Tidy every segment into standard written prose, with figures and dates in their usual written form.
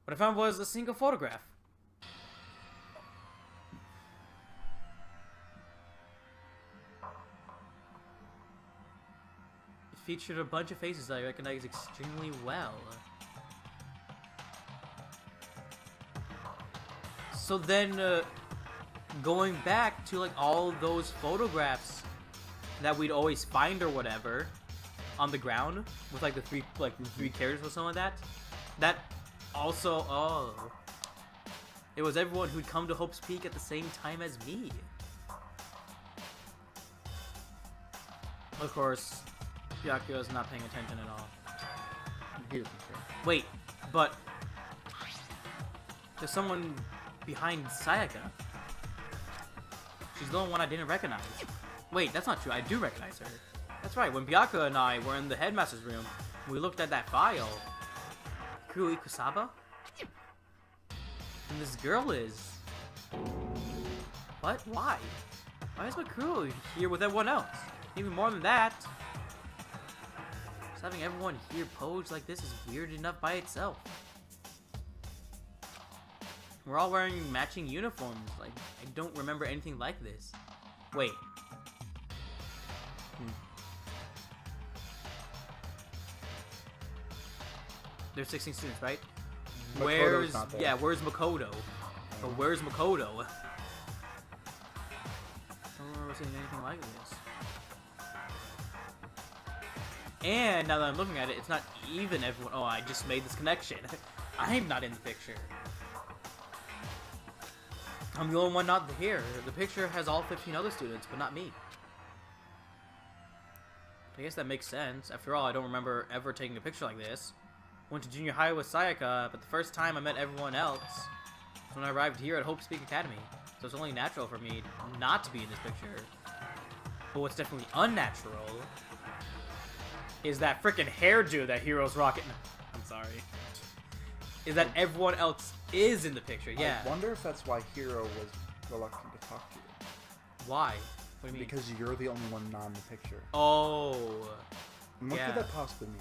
What I found was a single photograph. It featured a bunch of faces that I recognize extremely well. So then, going back to like all those photographs that we'd always find or whatever on the ground with like the three characters or something like that. That also, it was everyone who'd come to Hope's Peak at the same time as me. Of course, Byakuya's not paying attention at all. He doesn't care. Wait, but there's someone behind Sayaka. She's the only one I didn't recognize. Wait, that's not true. I do recognize her. That's right. When Byakuya and I were in the headmaster's room, we looked at that file. Kuro Ikusaba? And this girl is... What? Why? Why is Makuro here with everyone else? Even more than that, just having everyone here posed like this is weird enough by itself. We're all wearing matching uniforms. Like, I don't remember anything like this. Wait. There's 16 students, right? Makoto's not there. Yeah, where's Makoto? But where's Makoto? I don't remember seeing anything like this. And now that I'm looking at it, it's not even everyone. Oh, I just made this connection. I'm not in the picture. I'm the only one not here. The picture has all 15 other students, but not me. I guess that makes sense. After all, I don't remember ever taking a picture like this. Went to junior high with Sayaka, but the first time I met everyone else was when I arrived here at Hope's Peak Academy. So it's only natural for me not to be in this picture. But what's definitely unnatural is that freaking hairdo that Hiro's rocking. I'm sorry. Is that everyone else is in the picture? Yeah. I wonder if that's why Hiro was reluctant to talk to you. Why? What do you mean? Because you're the only one not in the picture. Oh. And what Yeah. could that possibly mean?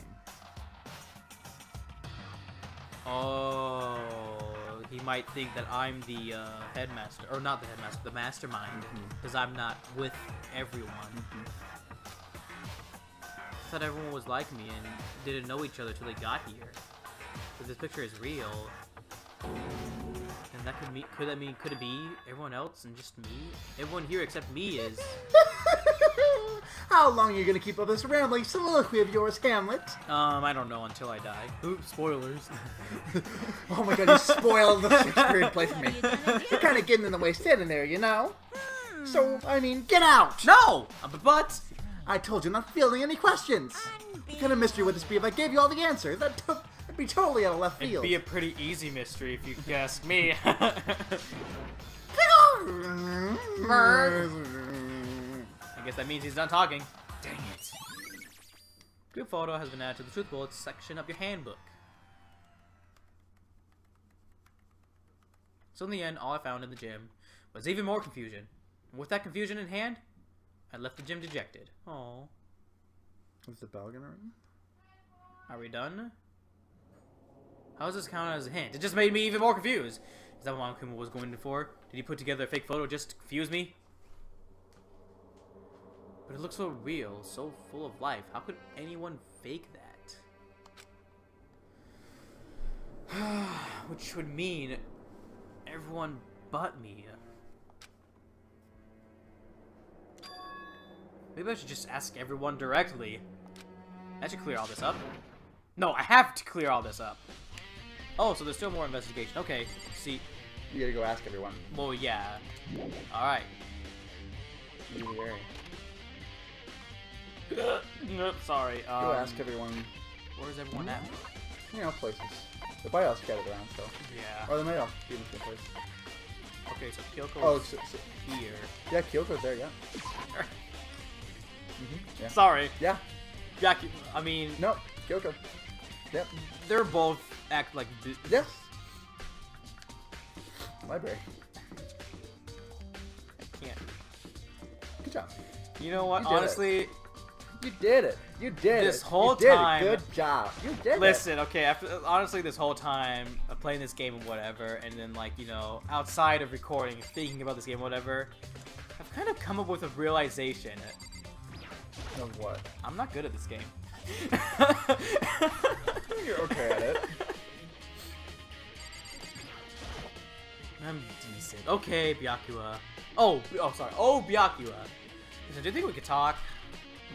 Oh. He might think that I'm the headmaster. Or not the headmaster, the mastermind. Because I'm not with everyone. I thought everyone was like me and didn't know each other till they got here. If this picture is real, then that could it be everyone else and just me? Everyone here except me is... How long are you gonna keep up this rambling soliloquy of yours, Hamlet? I don't know until I die. Oops, spoilers. Oh my god, you spoiled the 6th period play for me. You're kind of getting in the way standing there, you know? So, I mean, get out! No! But... I told you I'm not fielding any questions. What kind of mystery would this be if I gave you all the answers? That'd be totally out of left field. It'd be a pretty easy mystery if you ask me. I guess that means he's done talking. Dang it. Group photo has been added to the truth bullets section of your handbook. So in the end, all I found in the gym was even more confusion. And with that confusion in hand, I left the gym dejected. Aww. Is the bell gonna ring? Are we done? How does this count as a hint? It just made me even more confused. Is that what Monokuma was going for? Did he put together a fake photo just to confuse me? But it looks so real, so full of life. How could anyone fake that? Which would mean everyone but me. Maybe I should just ask everyone directly. That should clear all this up. No, I have to clear all this up. Oh, so there's still more investigation. Okay, see. You gotta go ask everyone. Well, yeah. Alright. Nope, sorry. Go ask everyone. Where's everyone at? You know, places. They're probably all scattered around, so. Yeah. Or they might all be in the same place. Okay, so Kyoko's Oh, here. yeah, Kyoko's there, yeah. Yeah. Sorry. Yeah. Jackie, I mean... No, Kyoko. Yep. They're both act like... Yes. Library. I can't. Good job. You know what? You did Honestly, You did it. You did it. This whole you did time. It. Good job. You did Listen, okay, honestly, this whole time of playing this game and whatever, and then, like, you know, outside of recording, thinking about this game and whatever, I've kind of come up with a realization. it. Of what? I'm not good at this game. You're okay at it. I'm decent. Okay, Byakuya. Oh, sorry. Oh, Byakuya. So, do you think we could talk?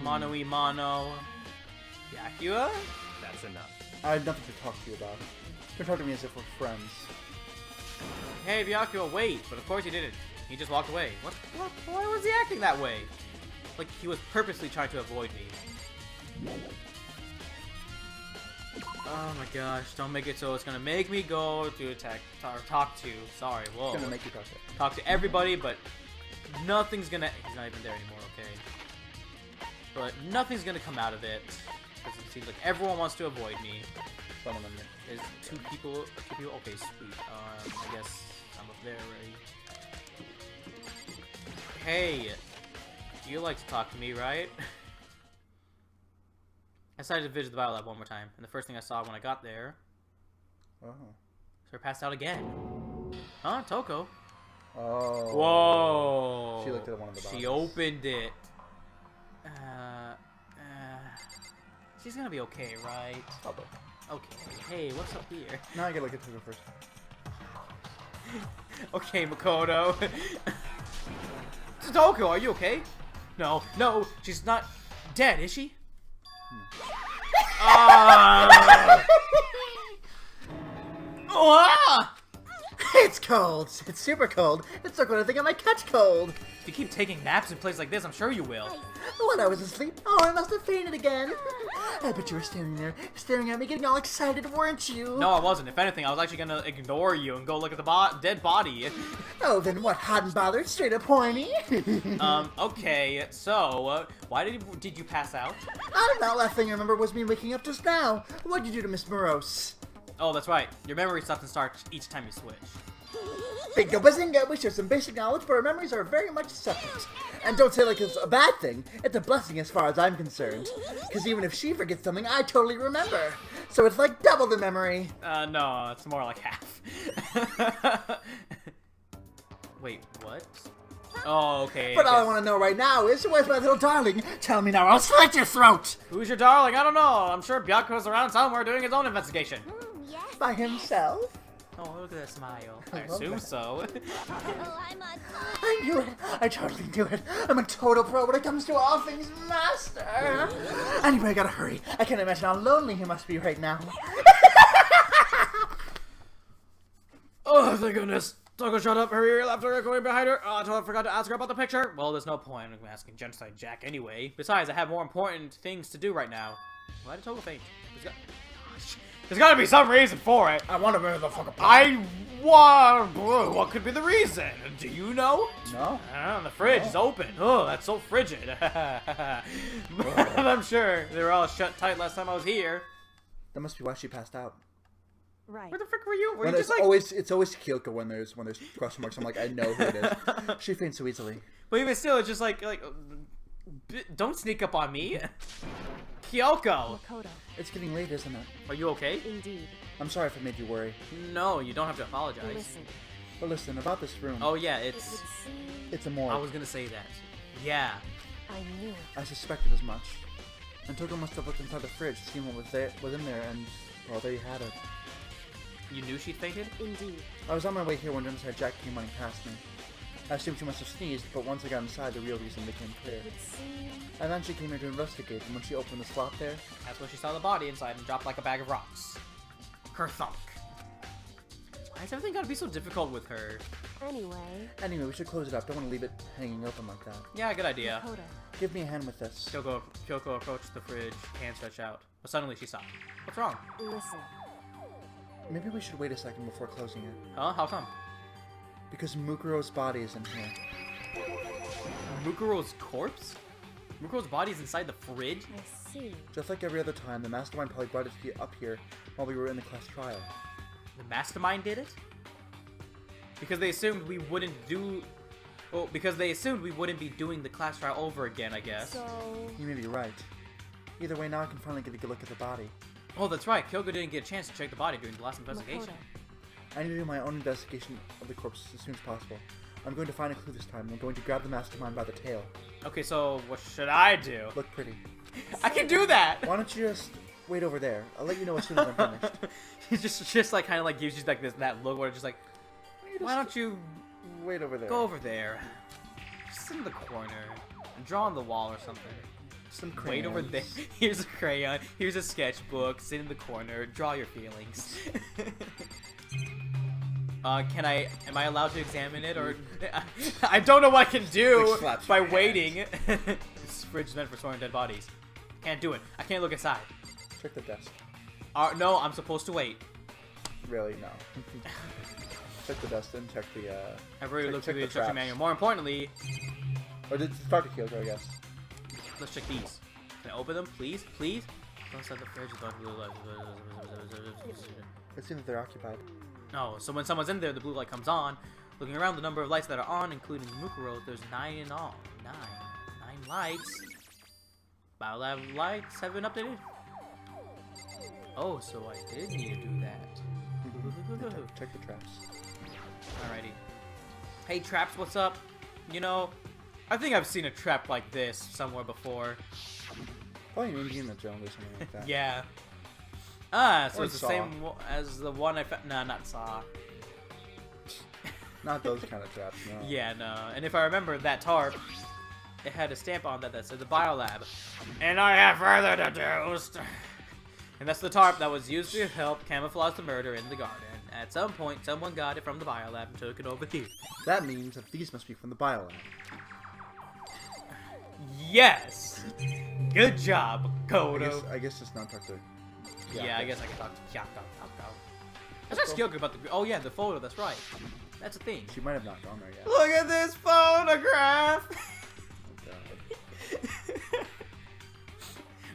Mono. Byakuya? That's enough. I had nothing to talk to you about. Don't talk to me as if we're friends. Hey, Byakuya, wait. But of course he didn't. He just walked away. What? Why was he acting that way? Like he was purposely trying to avoid me. Oh my gosh, don't make it so it's gonna make me go to attack, or talk to, sorry, whoa. It's gonna make you talk to it. Talk to everybody, but nothing's gonna, he's not even there anymore, okay. But nothing's gonna come out of it, because it seems like everyone wants to avoid me. Some of them. There's two people, okay, sweet. I guess I'm up there already. Hey, you like to talk to me, right? I decided to visit the Biolab one more time, and the first thing I saw when I got there... Oh. So I passed out again. Huh? Toko. Oh. Whoa. She looked at one of the boxes. She opened it. She's gonna be okay, right? Probably. Okay. Hey, what's up here? Now I gotta look at Toko first. Okay, Makoto. Toko, are you okay? No, she's not dead, is she? Ah! It's cold. It's super cold. It's not gonna think I might catch cold. If you keep taking naps in places like this, I'm sure you will. When I was asleep, I must have fainted again. I bet you were standing there, staring at me, getting all excited, weren't you? No, I wasn't. If anything, I was actually gonna ignore you and go look at the dead body. Oh, then what? Hot and bothered, straight up horny. Okay. So, why did you pass out? I don't know. Last thing I remember was me waking up just now. What'd you do to Miss Morose? Oh, that's right. Your memory stops and starts each time you switch. Bingo bazinga, we share some basic knowledge, but our memories are very much separate. And don't say like it's a bad thing, it's a blessing as far as I'm concerned. Because even if she forgets something, I totally remember. So it's like double the memory. No, it's more like half. Wait, what? Oh, okay. But all I want to know right now is, where's my little darling? Tell me now, I'll slit your throat! Who's your darling? I don't know. I'm sure Byakuya's around somewhere doing his own investigation. Yes. By himself? Oh, look at that smile. I I love assume that. so. Oh, I'm a... I knew it! I totally knew it! I'm a total pro when it comes to all things master! Anyway, I gotta hurry. I can't imagine how lonely he must be right now. Oh, thank goodness. Toko, shut up. Hurry, after going behind her. Oh, I totally forgot to ask her about the picture. Well, there's no point in asking Genocide Jack anyway. Besides, I have more important things to do right now. Why did Toko faint? There's gotta be some reason for it. I want to murder the fuck apart. What could be the reason? Do you know? No? The fridge is open. Oh, that's so frigid. I'm sure they were all shut tight last time I was here. That must be why she passed out. Right. Where the frick were you? Were When you it's just like... it's always Kyoko when there's question marks. I'm like, I know who it is. She faints so easily. But even still, it's just like, don't sneak up on me. Kyoko, Makoto. It's getting late, isn't it? are you okay? Indeed. I'm sorry if I made you worry. No, you don't have to apologize. Listen. But listen, about this room. Oh yeah, It would it's... seem... It's a morgue. I was gonna say that. Yeah. I knew it. I suspected as much. And Toko must have looked inside the fridge, seen what was in there, and, well, there you had it. You knew she'd fainted? Indeed. I was on my way here when Genocide Jack came running past me. I assumed she must have sneezed, but once I got inside, the real reason became clear. It would seem... And then she came here to investigate, and when she opened the slot there, That's when she saw the body inside and dropped like a bag of rocks. Kerthunk. Why is everything gotta be so difficult with her? Anyway, we should close it up. Don't want to leave it hanging open like that. Yeah, good idea. Makoto. Give me a hand with this. Kyoko approached the fridge, hand stretched out. But suddenly she stopped. What's wrong? Listen. Maybe we should wait a second before closing it. Huh? How come? Because Mukuro's body is in here. Mukuro's corpse? Mukuro's body's inside the fridge? I see. Just like every other time, the mastermind probably brought it up here while we were in the class trial. The mastermind did it? Because they assumed we wouldn't do... Well, because they assumed we wouldn't be doing the class trial over again, I guess. So... You may be right. Either way, now I can finally get a good look at the body. Oh, that's right. Kyoko didn't get a chance to check the body during the last investigation. Makoto. I need to do my own investigation of the corpse as soon as possible. I'm going to find a clue this time, and I'm going to grab the mastermind by the tail. Okay, so what should I do? Look pretty. I can do that! Why don't you just wait over there? I'll let you know as soon as I'm finished. He just like kind of like gives you like that look where it's just like, why don't you Wait over there. go over there, just in the corner, and draw on the wall or something. Some Wait over there. crayons. Here's a crayon. Here's a sketchbook. Sit in the corner. Draw your feelings. Am I allowed to examine it, or I don't know what I can do Like slaps by your hands. waiting. This fridge is meant for storing dead bodies. Can't do it. I can't look inside. Check the desk. No, I'm supposed to wait. Really? No. Check the desk and check the, I've already check- looked check through the the instruction traps. manual. More importantly, Or did it start to Kyoko, I guess. let's check these. Can I open them, please? Please? Don't set the fridge. It seems that they're occupied. Oh, so when someone's in there, the blue light comes on. Looking around the number of lights that are on, including Mukuro, there's 9 in all. 9 lights. Biolab lights have been updated. Oh, so I did need to do that. Check the traps. Alrighty. Hey, Traps, what's up? You know, I think I've seen a trap like this somewhere before. Probably an Indiana Jones or something like that. Yeah. Ah, so Or it's the Saw. same as the one I found. Nah, not Saw. Not those kind of traps, no. Yeah, no. And if I remember that tarp, it had a stamp on that said the Biolab. And I have further deduced. And that's the tarp that was used to help camouflage the murder in the garden. At some point, someone got it from the Biolab and took it over here. That means that these must be from the Biolab. Yes! Good job, Kodo. I guess just not talk to... Yeah, I guess I can talk to Kyoko. Let's ask Kyoko about the... Oh yeah, the photo, that's right. That's a thing. She might have not gone there yet. Look at this photograph! Oh, God.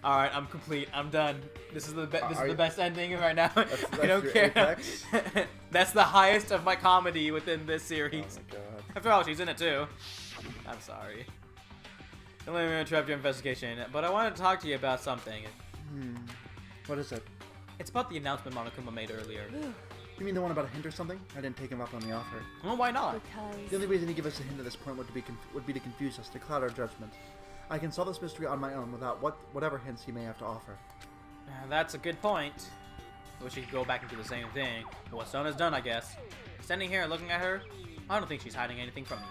Alright, I'm complete. I'm done. This is the this is Are the you- best ending right now. I that's don't your care. apex? That's the highest of my comedy within this Oh series. my god. After all, she's in it too. I'm sorry. Don't let me interrupt your investigation, but I wanted to talk to you about something. What is it? It's about the announcement Monokuma made earlier. You mean the one about a hint or something? I didn't take him up on the offer. Well, why not? The Because only reason he gave us a hint at this point would be to confuse us, to cloud our judgment. I can solve this mystery on my own without whatever hints he may have to offer. That's a good point. I wish we could go back and do the same thing, but what's done is done, I guess. Standing here looking at her, I don't think she's hiding anything from me.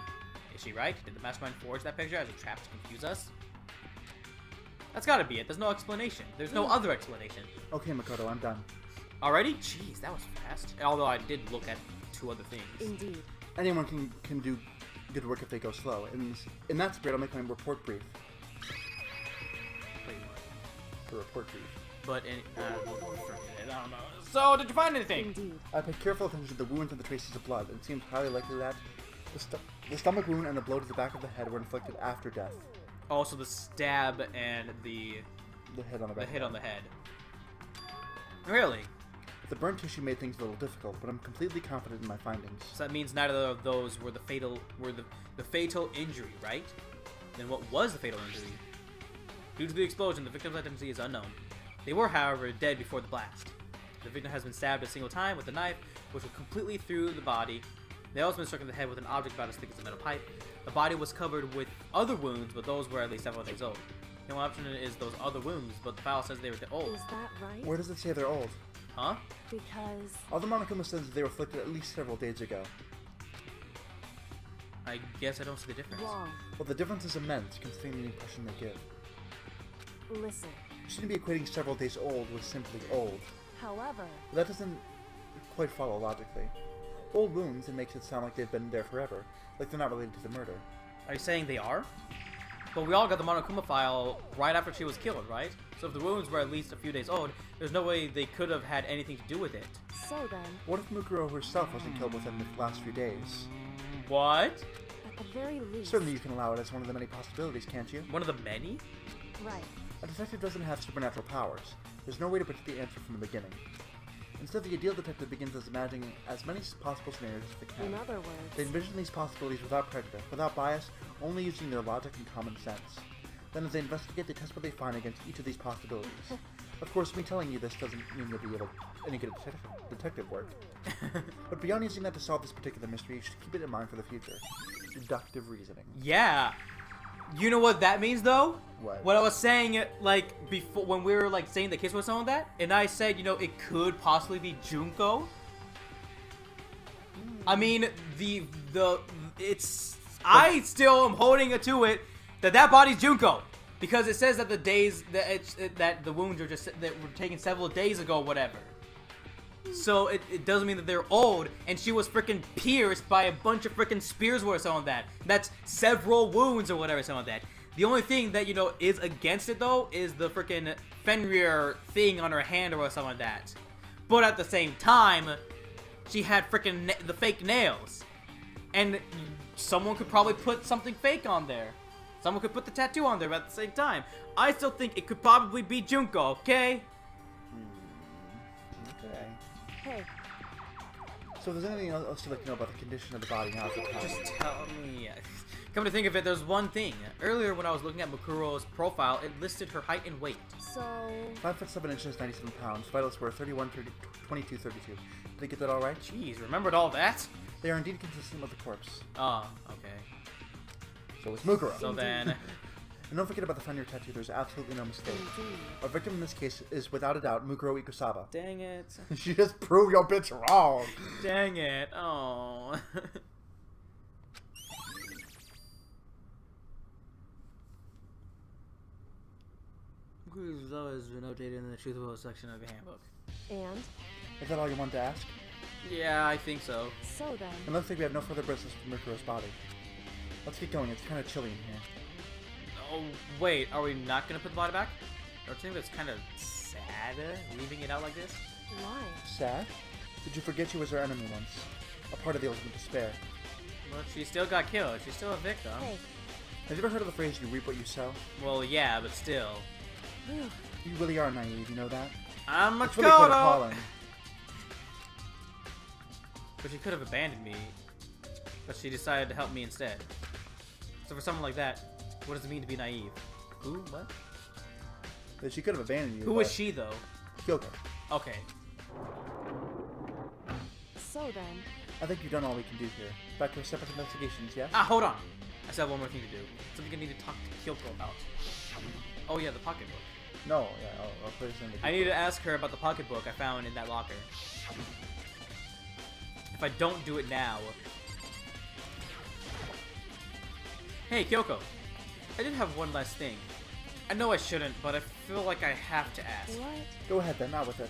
Is she right? Did the mastermind forge that picture as a trap to confuse us? That's gotta be it. There's no explanation. There's no other explanation. Okay, Makoto, I'm done. Already? Jeez, that was fast. Although I did look at 2 other things. indeed. Anyone can do good work if they go slow. In that spirit, I'll make my report brief. Wait, The report brief. but forget it. I don't know. So, did you find anything? Indeed. I paid careful attention to the wounds and the traces of blood. It seems highly likely that the stomach wound and the blow to the back of the head were inflicted after death. Also, the stab and the The hit on the back. hit on the head. Really? The burn tissue made things a little difficult, but I'm completely confident in my findings. So that means neither of those were the fatal injury, right? Then what was the fatal injury? Due to the explosion, the victim's identity is unknown. They were, however, dead before the blast. The victim has been stabbed a single time with a knife, which went completely through the body. They also been struck in the head with an object about as thick as a metal pipe. The body was covered with other wounds, but those were at least several days old. The only option is those other wounds, but the file says they were old. Is that right? Where does it say they're old? Huh? Because All the Monokuma says they were afflicted at least several days ago. I guess I don't see the difference. wrong. Well, the difference is immense, considering the impression they give. Listen. You shouldn't be equating several days old with simply old. However, That doesn't quite follow logically. Old wounds, it makes it sound like they've been there forever, like they're not related to the murder. Are you saying they are? But we all got the Monokuma file right after she was killed, right? So if the wounds were at least a few days old, there's no way they could have had anything to do with it. so then, What if Mukuro herself wasn't killed within the last few days? What? at the very least, Certainly you can allow it as one of the many possibilities, can't you? One of the many? right. A detective doesn't have supernatural powers. There's no way to predict the answer from the beginning. Instead, the ideal detective begins as imagining as many possible scenarios as they In can. other words, They envision these possibilities without prejudice, without bias, only using their logic and common sense. Then as they investigate, they test what they find against each of these possibilities. Of course, me telling you this doesn't mean you'll be able to any good detective work. But beyond using that to solve this particular mystery, you should keep it in mind for the future. Deductive reasoning. Yeah. You know what that means, though? What? What I was saying, like, before, when we were, like, saying the kiss with someone that, and I said, you know, it could possibly be Junko. I mean, I still am holding it to it that body's Junko. Because it says that the days, that the wounds are just, that were taken several days ago, whatever. So it doesn't mean that they're old, and she was freaking pierced by a bunch of freaking spears or something like that. That's several wounds or whatever, something like that. The only thing that, you know, is against it, though, is the freaking Fenrir thing on her hand or something like that. But at the same time, she had freaking the fake nails. And someone could probably put something fake on there. Someone could put the tattoo on there, but at the same time, I still think it could probably be Junko, okay? Okay. Hey, So if there's anything else you'd like to know about the condition of the body, now's the time. Just tell me. Come to think of it, there's one thing. Earlier when I was looking at Makuro's profile, it listed her height and weight. so 5 foot 7 inches, 97 pounds. Vitals were 31, 30, 22, 32. Did I get that all right? Jeez, remembered all that? They are indeed consistent with the corpse. Oh, okay. So it's Mukuro. So then, And don't forget about the Fenrir tattoo. There's absolutely no mistake. indeed. Our victim in this case is without a doubt Mukuro Ikusaba. dang it. She just proved your bitch wrong. Dang it. Oh. Makuro's always been updated in the truthful section of the handbook. And Is that all you want to ask? Yeah, I think so. so then, It looks like we have no further business with Mukuro's body. Let's get going. It's kind of chilly in here. Oh, wait, are we not gonna put the body back? Don't you think that's kind of sad, leaving it out like this? why? Sad? Did you forget she was our enemy once? A part of the ultimate despair. But she still got killed. She's still a victim. Hey, Have you ever heard of the phrase, you reap what you sow? Well, yeah, but still. whew, You really are naive, you know that? I'm a It's really quite Kodo! appalling. But she could have abandoned me. But she decided to help me instead. So for someone like that, what does it mean to be naive? Who? What? That she could have abandoned you. Who but is she, though? Kyoko. Okay. so then, I think you've done all we can do here. Back to our separate investigations, yes? Ah, hold on. I still have one more thing to do. Something I need to talk to Kyoko about. Oh yeah, the pocketbook. No, yeah, I'll put this in the I need to ask her about the pocketbook I found in that locker. If I don't do it now... Hey, Kyoko. I did have one last thing. I know I shouldn't, but I feel like I have to ask. what? Go ahead then, out with it.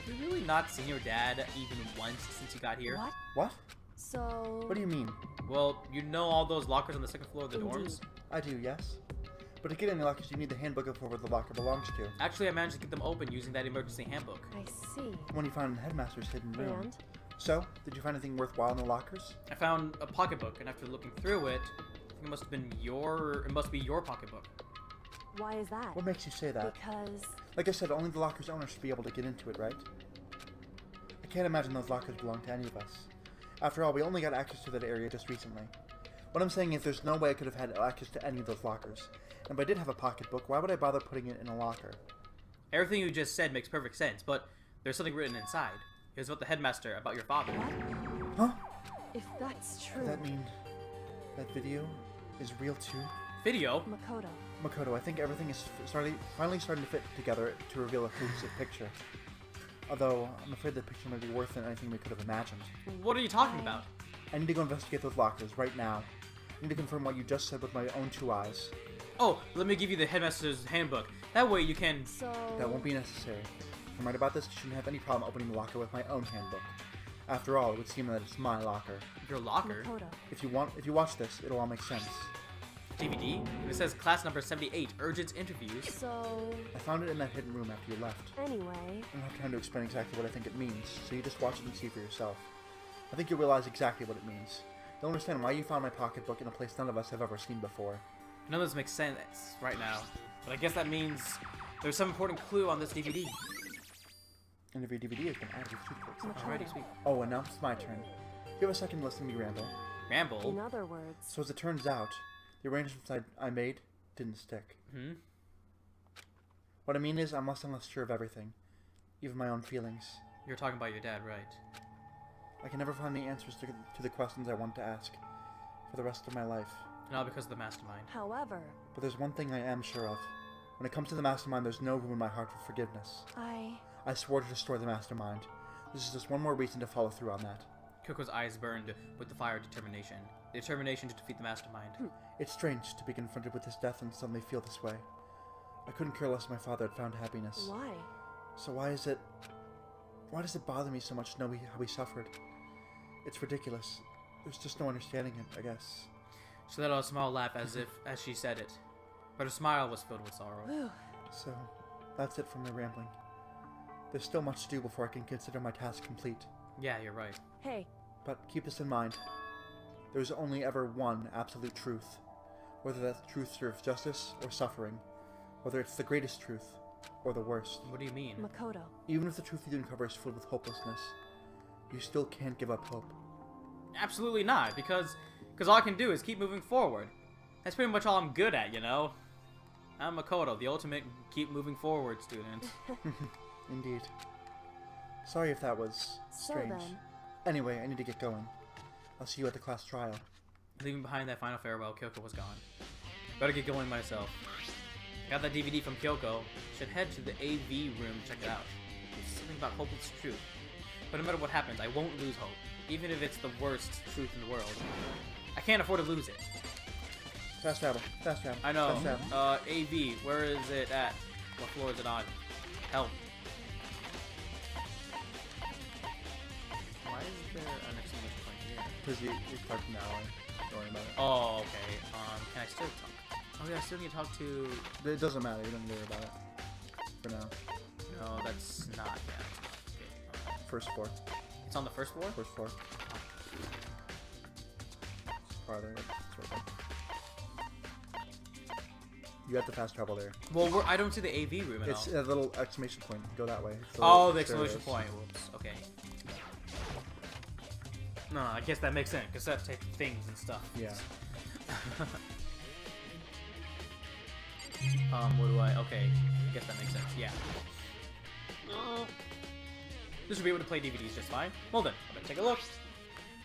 Have you really not seen your dad even once since you got here? What? What? So, What do you mean? Well, you know all those lockers on the second floor of the dorms? Indeed. I do, yes. But to get any lockers, you need the handbook of where the locker belongs to. Actually, I managed to get them open using that emergency handbook. I see. When you found in the headmaster's hidden room. And So, did you find anything worthwhile in the lockers? I found a pocketbook, and after looking through it, I think it must be your pocketbook. why is that? What makes you say that? Because Like I said, only the locker's owner should be able to get into it, right? I can't imagine those lockers belong to any of us. After all, we only got access to that area just recently. What I'm saying is there's no way I could have had access to any of those lockers. And if I did have a pocketbook, why would I bother putting it in a locker? Everything you just said makes perfect sense, but there's something written inside. It was about the headmaster, about your father. Huh? if that's true, Does that mean that video is real too? Video? Makoto, Makoto, I think everything is finally starting to fit together to reveal a cohesive picture. Although, I'm afraid the picture might be worse than anything we could have imagined. What are you talking about? I need to go investigate those lockers right now. I need to confirm what you just said with my own 2 eyes. Oh, let me give you the headmaster's handbook. That way you can... so That won't be necessary. If I'm right about this, I shouldn't have any problem opening the locker with my own handbook. After all, it would seem that it's my locker. Your locker? Makoto, If you watch this, it'll all make sense. DVD? It says class number 78, urgent interviews. so I found it in that hidden room after you left. anyway, I don't have time to explain exactly what I think it means, so you just watch it and see for yourself. I think you'll realize exactly what it means. You'll understand why you found my pocketbook in a place none of us have ever seen before. None of this makes sense right now, but I guess that means there's some important clue on this DVD. And every DVD has been added with toothpicks. Alrighty, sweet. Oh, and now it's my turn. You have a second to listen to me ramble. Ramble? in other words, So as it turns out, the arrangements I made didn't stick. Hmm? What I mean is, I'm less and less sure of everything. Even my own feelings. You're talking about your dad, right? I can never find the answers to the questions I want to ask for the rest of my life. Not because of the mastermind. However, But there's one thing I am sure of. When it comes to the mastermind, there's no room in my heart for forgiveness. I swore to destroy the mastermind. This is just one more reason to follow through on that. Kyoko's eyes burned with the fire of determination. The determination to defeat the mastermind. It's strange to be confronted with his death and suddenly feel this way. I couldn't care less if my father had found happiness. why? So why does it bother me so much to know how he suffered? It's ridiculous. There's just no understanding it, I guess. She let out a small laugh as she said it. But her smile was filled with sorrow. Whew. So, that's it for my rambling. There's still much to do before I can consider my task complete. Yeah, you're right. Hey, But keep this in mind. There's only ever one absolute truth. Whether that truth serves justice or suffering. Whether it's the greatest truth or the worst. What do you mean? Makoto. Even if the truth you uncover is filled with hopelessness, you still can't give up hope. Absolutely not, because all I can do is keep moving forward. That's pretty much all I'm good at, you know? I'm Makoto, the ultimate keep moving forward student. Indeed. Sorry if that was So strange. then. Anyway, I need to get going. I'll see you at the class trial. Leaving behind that final farewell, Kyoko was gone. Better get going myself. Got that DVD from Kyoko. Should head to the AV room to check it out. It's something about hopeless truth. But no matter what happens, I won't lose hope. Even if it's the worst truth in the world. I can't afford to lose it. Fast travel. Fast travel. I know. Fast travel. AV, where is it at? What floor is it on? Help. Why is there an exclamation point here? Because you parked in the alley. Don't worry about it. Oh, okay. Can I still talk? Oh yeah, I still need to talk to... It doesn't matter. You don't need to worry about it. For now. No, that's not... Yeah. Okay. First floor. It's on the first floor? First floor. Farther. It's right there. You got the fast travel there. Well, I don't see the AV room at It's all. a little exclamation point. Go that way. It's Oh, the there it exclamation is. point. Whoops. Okay. No, I guess that makes sense. Cassette tape things and stuff. Yeah. What do I... Okay. I guess that makes sense. Yeah. This should be able to play DVDs just fine. Well then, I better take a look.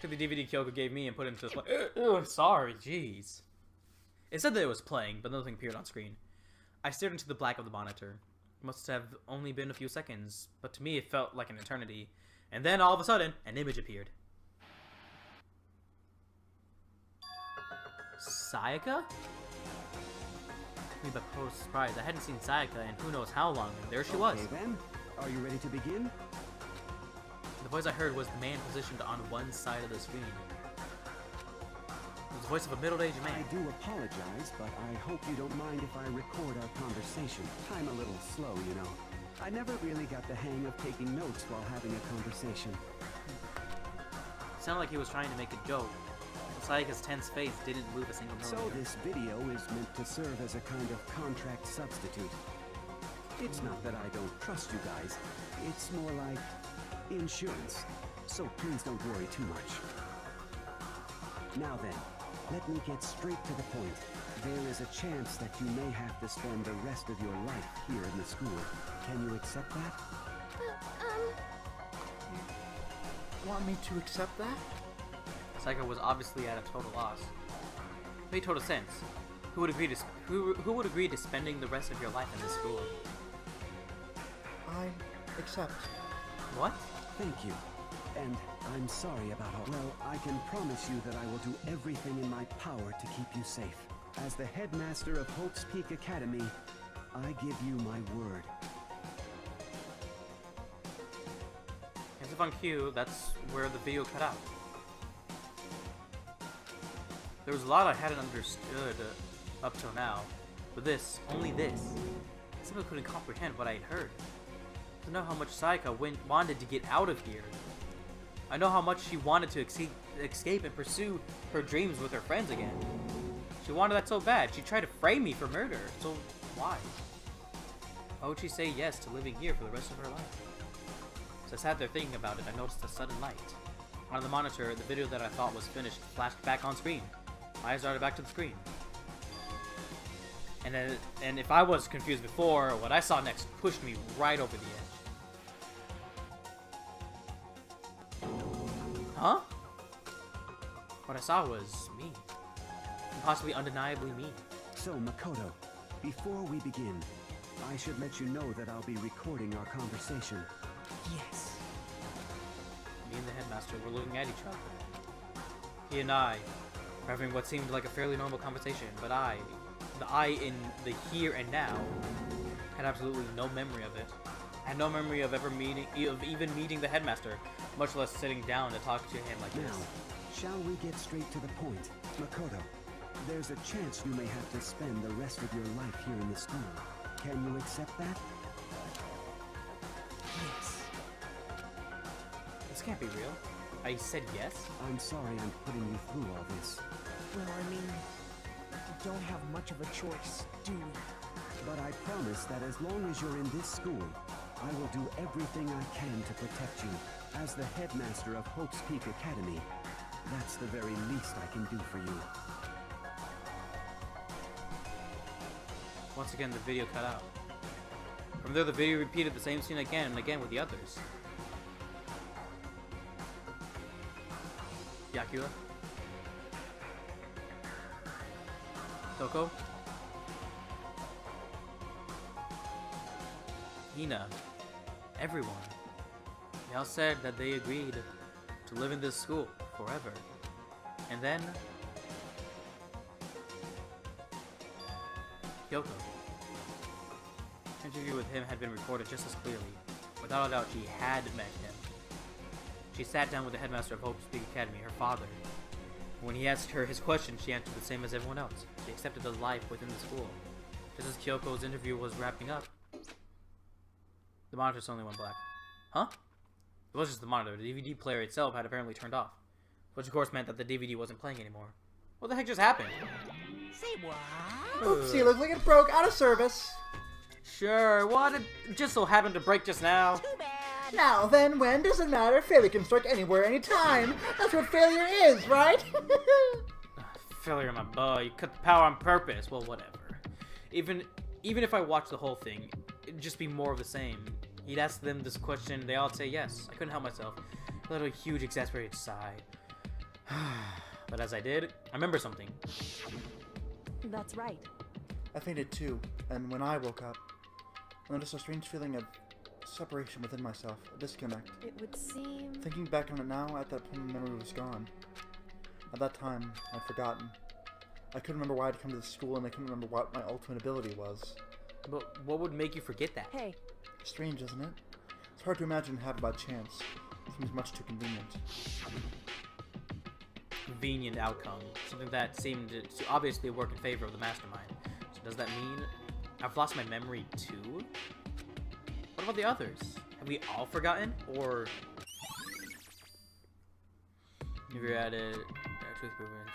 Took the DVD Kyoko gave me and put it into this... Sorry, jeez. It said that it was playing, but nothing appeared on screen. I stared into the black of the monitor. It must have only been a few seconds, but to me it felt like an eternity. And then, all of a sudden, an image appeared. Sayaka? Me by total surprise. I hadn't seen Sayaka in who knows how long, and there she was. Okay then, are you ready to begin? The voice I heard was the man positioned on one side of the screen. It was the voice of a middle-aged man. I do apologize, but I hope you don't mind if I record our conversation. I'm a little slow, you know. I never really got the hang of taking notes while having a conversation. It sounded like he was trying to make a joke. Sayaka's tense face didn't move a single So millimeter. this video is meant to serve as a kind of contract substitute. It's not that I don't trust you guys. It's more like insurance. So please don't worry too much. Now then, let me get straight to the point. There is a chance that you may have to spend the rest of your life here in the school. Can you accept that? Want me to accept that? Sayaka was obviously at a total loss. It made total sense. Who would agree to who would agree to spending the rest of your life in this school? I accept. What? Thank you. And I'm sorry about all. Well, I can promise you that I will do everything in my power to keep you safe. As the headmaster of Hope's Peak Academy, I give you my word. As if on cue, that's where the video cut out. There was a lot I hadn't understood up till now, but this, only this, I simply couldn't comprehend what I had heard. I know how much Sayaka wanted to get out of here. I know how much she wanted to escape and pursue her dreams with her friends again. She wanted that so bad. She tried to frame me for murder. So why? Why would she say yes to living here for the rest of her life? As I sat there thinking about it, I noticed a sudden light. On the monitor, the video that I thought was finished flashed back on screen. My eyes darted back to the screen. And if I was confused before, what I saw next pushed me right over the edge. Huh? What I saw was me. And possibly undeniably me. So, Makoto, before we begin, I should let you know that I'll be recording our conversation. Yes. Me and the headmaster were looking at each other. He and I were having what seemed like a fairly normal conversation, but I in the here and now, had absolutely no memory of it. I had no memory of even meeting the headmaster, much less sitting down to talk to him like Now, this. shall we get straight to the point? Makoto, there's a chance you may have to spend the rest of your life here in the school. Can you accept that? Yes. This can't be real. I said yes? I'm sorry I'm putting you through all this. Well, I mean, we don't have much of a choice, do we? But I promise that as long as you're in this school, I will do everything I can to protect you. As the headmaster of Hope's Peak Academy, that's the very least I can do for you. Once again, the video cut out. From there, the video repeated the same scene again and again with the others. Yakula? Toko? Hina? Everyone. They all said that they agreed to live in this school forever. And then... Kyoko. Her interview with him had been recorded just as clearly. Without a doubt, she had met him. She sat down with the headmaster of Hope's Peak Academy, her father. When he asked her his question, she answered the same as everyone else. She accepted the life within the school. Just as Kyoko's interview was wrapping up, the monitor suddenly went black. Huh? It was just the monitor. The DVD player itself had apparently turned off. Which of course meant that the DVD wasn't playing anymore. What the heck just happened? Say what? Oopsie, looks like it broke out of service. Sure, what? It just so happened to break just now. Too bad. Now then, when doesn't matter. Failure can strike anywhere, anytime. That's what failure is, right? Failure, my boy. You cut the power on purpose. Well, whatever. Even if I watched the whole thing, it'd just be more of the same. He'd ask them this question, they all say yes. I couldn't help myself. I let out a huge exasperated sigh. But as I did, I remember something. That's right. I fainted too, and when I woke up, I noticed a strange feeling of separation within myself, a disconnect. It would seem... Thinking back on it now, at that point, the memory was gone. At that time, I'd forgotten. I couldn't remember why I'd come to the school, and I couldn't remember what my ultimate ability was. But what would make you forget that? Hey, Strange, isn't it? It's hard to imagine it happened by chance. It seems much too convenient. Convenient outcome. Something that seemed to obviously work in favor of the mastermind. So does that mean I've lost my memory too? What about the others? Have we all forgotten? Or... if you're at it... truth movements...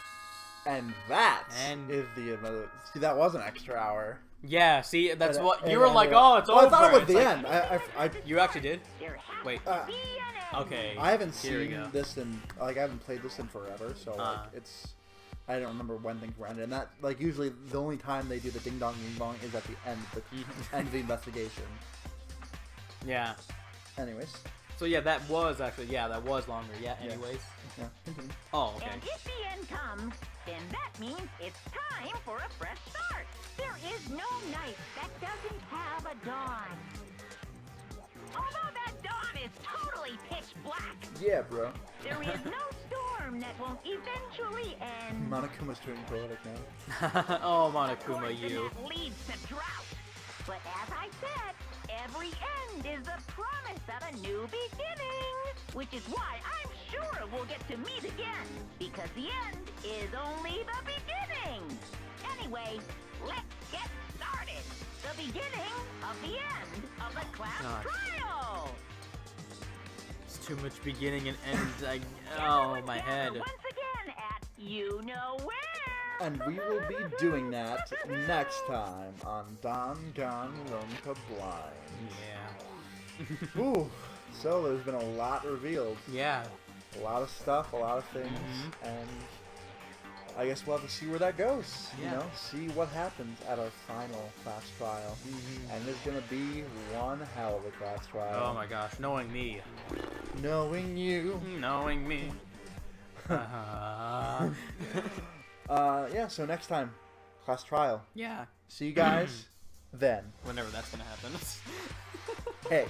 And that And- is the another. See, that was an extra hour. Yeah, see, that's And- what... and you were then- like, oh, it's over. I thought it was It's the like- end. You actually did? There has Wait. to be an end. Okay. I haven't Here we go. seen this in I haven't played this in forever, so it's I don't remember when things were ended. And that usually the only time they do the ding dong is at the end of the end of the investigation. Yeah. Anyways, So yeah, that was actually... yeah, that was longer. Yeah, anyways. yeah, continue. Oh, okay. And if the end comes, then that means it's time for a fresh start. There is no night that doesn't have a dawn. Although that dawn is totally pitch black, Yeah, bro. there is no storm that won't eventually end. Monokuma's turning poetic now. Oh, Of Monokuma, course, and you. that leads to drought. But as I said, every end is the promise of a new beginning. Which is why I'm sure we'll get to meet again. Because the end is only the beginning. Anyway, let's get started. The beginning of the end of the class God. trial. It's too much beginning and end. Oh, Everyone my gather head. Once again at you know where. And we will be doing that next time on Danganronpa Blind. Yeah. Ooh, so there's been a lot revealed. Yeah. A lot of stuff, a lot of things, and I guess we'll have to see where that goes. Yeah. You know, see what happens at our final class trial. And it's gonna be one hell of a class trial. Oh my gosh, knowing me. Knowing you. Knowing me. Yeah, so next time, class trial. Yeah. See you guys then. Whenever that's gonna happen. Hey,